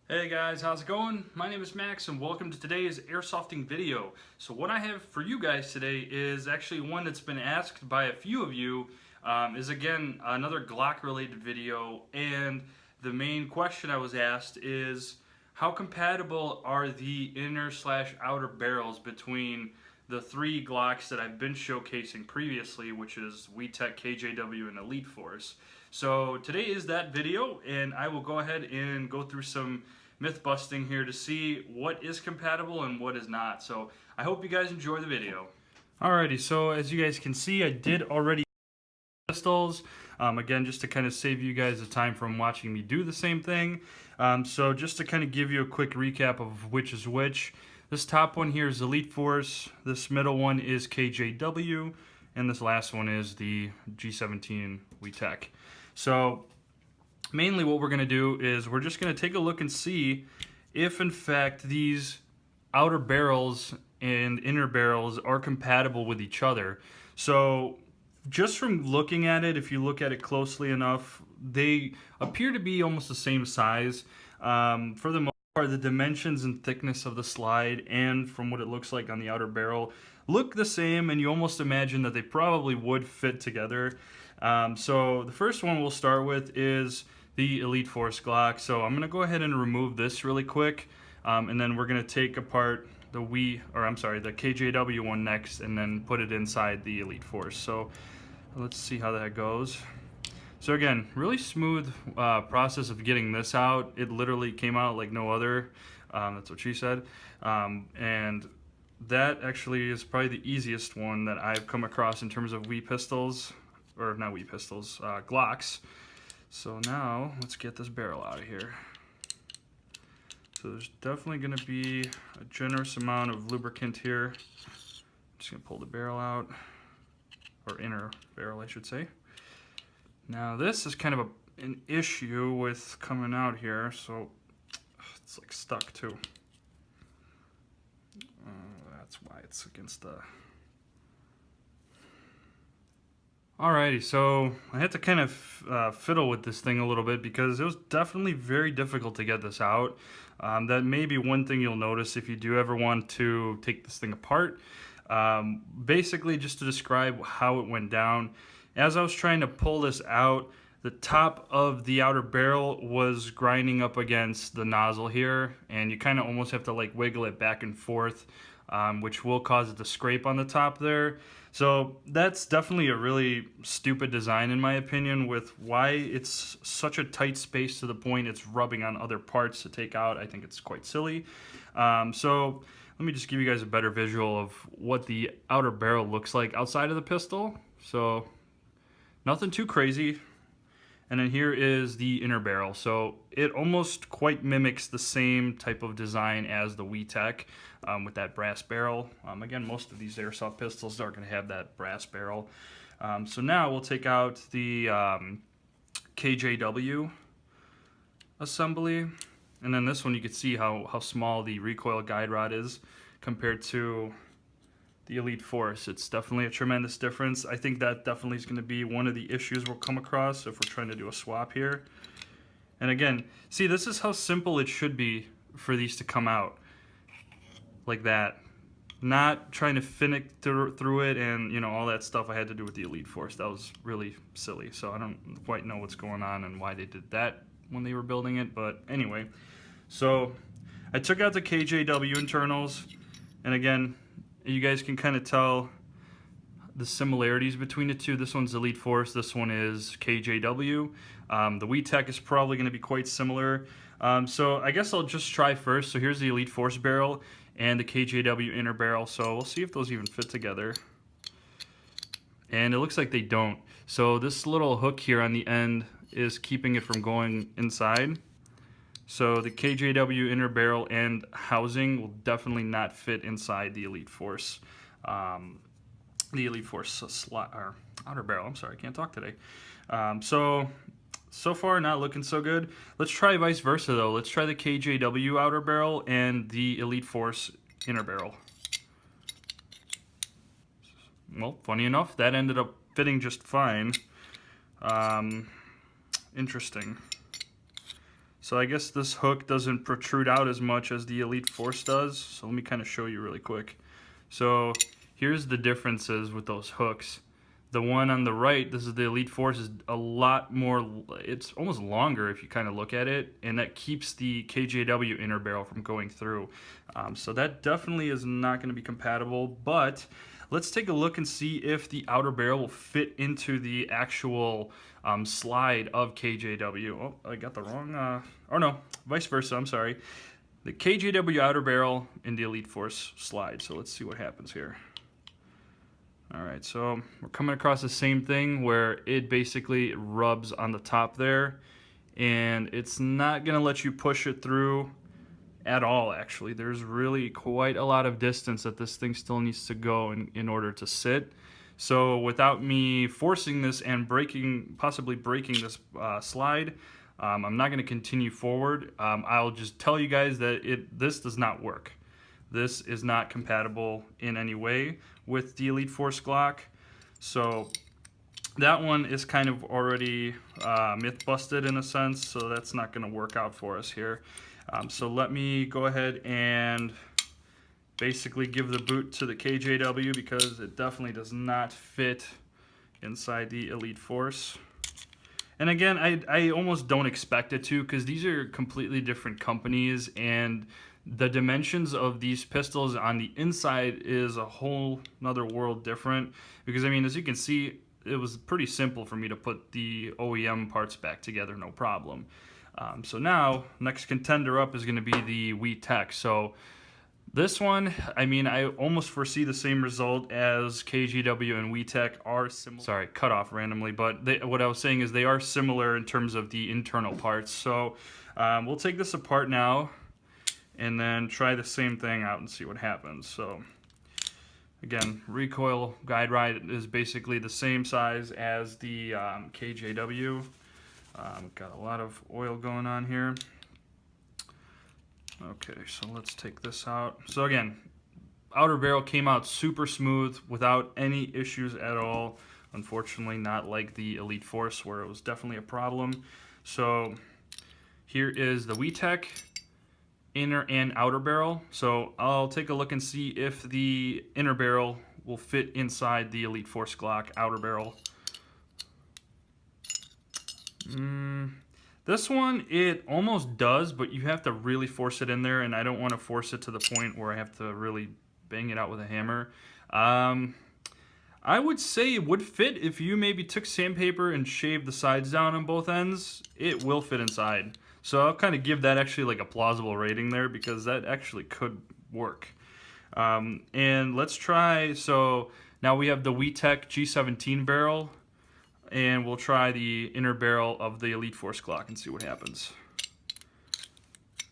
Hey guys, how's it going? My name is Max and welcome to today's airsofting video. So what I have for you guys today is actually one that's been asked by a few of you, is again another Glock related video, and the main question I was asked is how compatible are the inner slash outer barrels between the three Glocks that I've been showcasing previously, which is WeTech, KJW, and Elite Force. So today is that video, and I will go ahead and go through some myth busting here to see what is compatible and what is not. So I hope you guys enjoy the video. Alrighty, so as you guys can see, I did already pistols. Again, just to kind of save you guys the time from watching me do the same thing. So just to kind of give you a quick recap of which is which. This top one here is Elite Force, this middle one is KJW, and this last one is the G17 WeTech. So mainly what we're going to do is we're just going to take a look and see if in fact these outer barrels and inner barrels are compatible with each other. So just from looking at it, if you look at it closely enough, they appear to be almost the same size. For the most part, the dimensions and thickness of the slide and from what it looks like on the outer barrel look the same, and you almost imagine that they probably would fit together. So the first one we'll start with is the Elite Force Glock. So I'm going to go ahead and remove this really quick, and then we're going to take apart the the KJW one next, and then put it inside the Elite Force. So let's see how that goes. So again, really smooth process of getting this out. It literally came out like no other. That's what she said. And that actually is probably the easiest one that I've come across in terms of Glocks. So now let's get this barrel out of here. So there's definitely going to be a generous amount of lubricant here. I'm just going to pull the barrel out, or inner barrel I should say. Now this is kind of an issue with coming out here, so it's like stuck too. That's why it's against the... Alrighty, so I had to kind of fiddle with this thing a little bit because it was definitely very difficult to get this out. That may be one thing you'll notice if you do ever want to take this thing apart. Basically, just to describe how it went down, as I was trying to pull this out, the top of the outer barrel was grinding up against the nozzle here, and you kind of almost have to like wiggle it back and forth, which will cause it to scrape on the top there. So that's definitely a really stupid design in my opinion, with why it's such a tight space to the point it's rubbing on other parts to take out. I think it's quite silly. So let me just give you guys a better visual of what the outer barrel looks like outside of the pistol. So nothing too crazy. And then here is the inner barrel. So it almost quite mimics the same type of design as the WeTech, with that brass barrel. Again, most of these airsoft pistols are going to have that brass barrel. So now we'll take out the KJW assembly. And then this one you can see how small the recoil guide rod is compared to the Elite Force. It's definitely a tremendous difference. I think that definitely is going to be one of the issues we'll come across if we're trying to do a swap here. And again, see, this is how simple it should be for these to come out like that. Not trying to finick through it and, you know, all that stuff I had to do with the Elite Force. That was really silly. So I don't quite know what's going on and why they did that when they were building it. But anyway, so I took out the KJW internals, and again, you guys can kind of tell the similarities between the two. This one's Elite Force, this one is KJW. The WeTech is probably going to be quite similar. So I guess I'll just try first. So here's the Elite Force barrel and the KJW inner barrel. So we'll see if those even fit together. And it looks like they don't. So this little hook here on the end is keeping it from going inside. So the KJW inner barrel and housing will definitely not fit inside the Elite Force. The Elite Force or outer barrel. I'm sorry, I can't talk today. So far not looking so good. Let's try vice versa though. Let's try the KJW outer barrel and the Elite Force inner barrel. Well, funny enough, that ended up fitting just fine. Interesting. So I guess this hook doesn't protrude out as much as the Elite Force does. So let me kind of show you really quick. So here's the differences with those hooks. The one on the right, this is the Elite Force, is a lot more, it's almost longer if you kind of look at it, and that keeps the KJW inner barrel from going through. So that definitely is not going to be compatible, but let's take a look and see if the outer barrel will fit into the actual slide of KJW. Oh, I got the wrong, or no, vice versa, I'm sorry. The KJW outer barrel in the Elite Force slide. So let's see what happens here. Alright, so we're coming across the same thing where it basically rubs on the top there, and it's not going to let you push it through at all, actually. There's really quite a lot of distance that this thing still needs to go in order to sit. So without me forcing this and possibly breaking this slide, I'm not going to continue forward. I'll just tell you guys that this does not work. This is not compatible in any way with the Elite Force Glock. So that one is kind of already myth busted in a sense, so that's not going to work out for us here. So let me go ahead and basically give the boot to the KJW because it definitely does not fit inside the Elite Force. And again, I almost don't expect it to, because these are completely different companies, and the dimensions of these pistols on the inside is a whole nother world different. Because I mean, as you can see, it was pretty simple for me to put the OEM parts back together, no problem. So now, next contender up is going to be the WeTech. So this one, I mean, I almost foresee the same result as KJW and WeTech are similar. Sorry, cut off randomly, but what I was saying is they are similar in terms of the internal parts. So we'll take this apart now and then try the same thing out and see what happens. So again, recoil guide ride is basically the same size as the KJW. Got a lot of oil going on here. Okay, so let's take this out. So again, outer barrel came out super smooth without any issues at all. Unfortunately, not like the Elite Force where it was definitely a problem. So here is the WeTech inner and outer barrel. So I'll take a look and see if the inner barrel will fit inside the Elite Force Glock outer barrel. This one, it almost does, but you have to really force it in there, and I don't want to force it to the point where I have to really bang it out with a hammer. I would say it would fit if you maybe took sandpaper and shaved the sides down on both ends. It will fit inside. So I'll kind of give that actually like a plausible rating there, because that actually could work. And let's try, so now we have the WeTech G17 barrel, and we'll try the inner barrel of the Elite Force Glock and see what happens.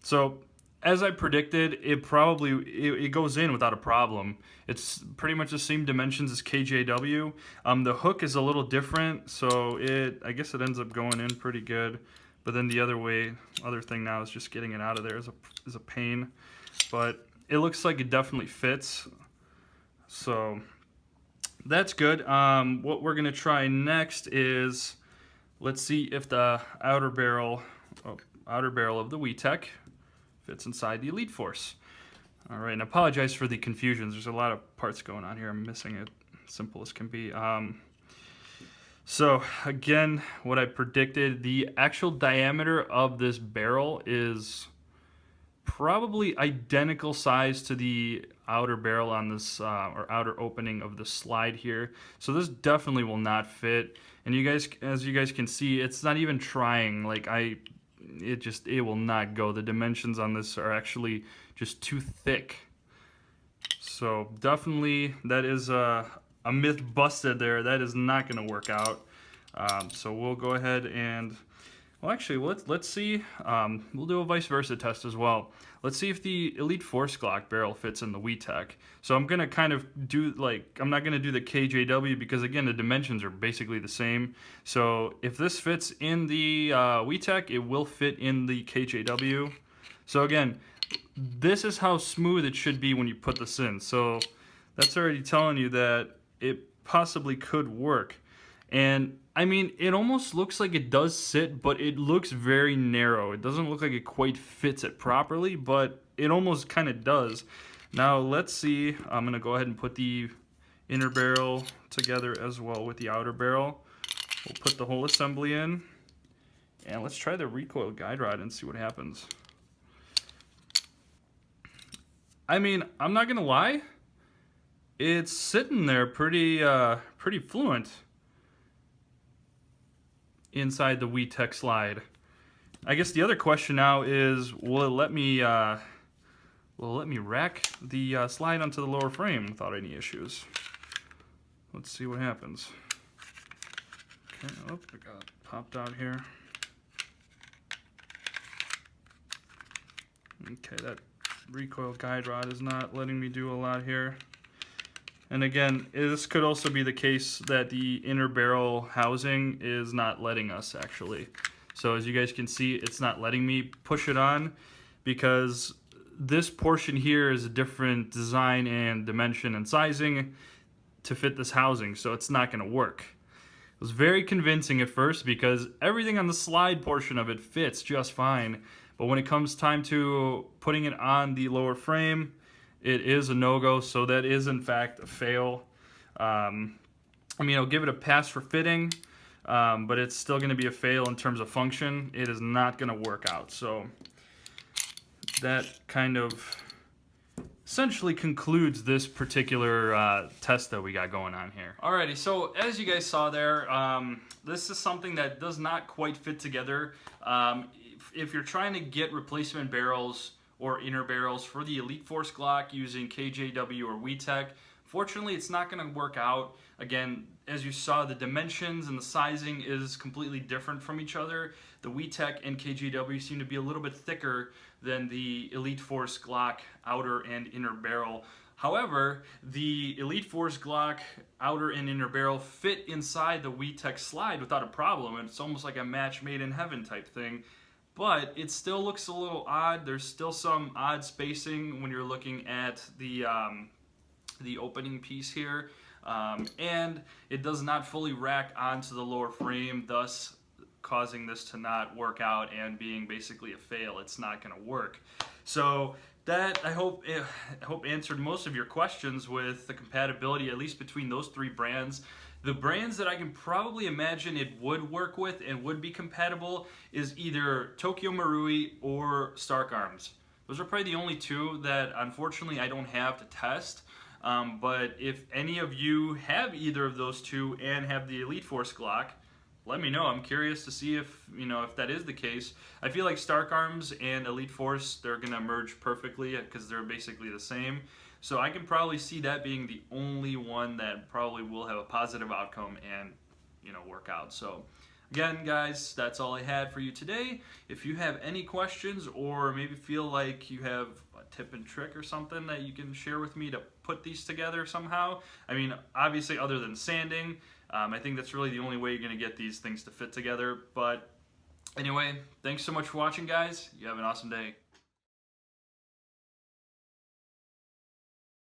So as I predicted, it goes in without a problem. It's pretty much the same dimensions as KJW. The hook is a little different, so I guess it ends up going in pretty good. But then the other thing now is just getting it out of there is a pain. But it looks like it definitely fits. So that's good. What we're gonna try next is, let's see if the outer barrel of the WeTech fits inside the Elite Force. All right, and I apologize for the confusions. There's a lot of parts going on here. I'm missing it. Simple as can be. So again, what I predicted, the actual diameter of this barrel is probably identical size to the outer barrel on this, or outer opening of the slide here. So this definitely will not fit. And you guys, as you guys can see, it's not even trying. Like it will not go. The dimensions on this are actually just too thick. So definitely that is a myth busted there. That is not going to work out. So we'll go ahead and, well, actually, let's see. We'll do a vice versa test as well. Let's see if the Elite Force Glock barrel fits in the WeTech. So I'm going to kind of do, I'm not going to do the KJW because, again, the dimensions are basically the same. So if this fits in the WeTech, it will fit in the KJW. So again, this is how smooth it should be when you put this in. So that's already telling you that it possibly could work. And I mean, it almost looks like it does sit, but it looks very narrow. It doesn't look like it quite fits it properly, but it almost kind of does. Now let's see. I'm gonna go ahead and put the inner barrel together as well with the outer barrel. We'll put the whole assembly in, and let's try the recoil guide rod and see what happens. I mean, I'm not gonna lie, it's sitting there pretty fluent inside the WeTech slide. I guess the other question now is, will it let me rack the slide onto the lower frame without any issues? Let's see what happens. Okay, oh, it got popped out here. Okay, that recoil guide rod is not letting me do a lot here. And again, this could also be the case that the inner barrel housing is not letting us actually. So as you guys can see, it's not letting me push it on because this portion here is a different design and dimension and sizing to fit this housing, so it's not going to work. It was very convincing at first because everything on the slide portion of it fits just fine, but when it comes time to putting it on the lower frame, it is a no-go, so that is in fact a fail. I mean, I'll give it a pass for fitting, but it's still going to be a fail in terms of function. It is not going to work out, so that kind of essentially concludes this particular test that we got going on here. Alrighty, so as you guys saw there, this is something that does not quite fit together. If you're trying to get replacement barrels or inner barrels for the Elite Force Glock using KJW or WeTech, fortunately it's not going to work out. Again, as you saw, the dimensions and the sizing is completely different from each other. The WeTech and KJW seem to be a little bit thicker than the Elite Force Glock outer and inner barrel. However, the Elite Force Glock outer and inner barrel fit inside the WeTech slide without a problem, and it's almost like a match made in heaven type thing. But it still looks a little odd. There's still some odd spacing when you're looking at the opening piece here. And it does not fully rack onto the lower frame, thus causing this to not work out and being basically a fail. It's not going to work. So that, I hope answered most of your questions with the compatibility, at least between those three brands. The brands that I can probably imagine it would work with and would be compatible is either Tokyo Marui or Stark Arms. Those are probably the only two that unfortunately I don't have to test. But if any of you have either of those two and have the Elite Force Glock, let me know. I'm curious to see if that is the case. I feel like Stark Arms and Elite Force, they're gonna merge perfectly because they're basically the same. So I can probably see that being the only one that probably will have a positive outcome and work out. So again, guys, that's all I had for you today. If you have any questions or maybe feel like you have a tip and trick or something that you can share with me to put these together somehow. I mean, obviously other than sanding, I think that's really the only way you're going to get these things to fit together. But anyway, thanks so much for watching, guys. You have an awesome day.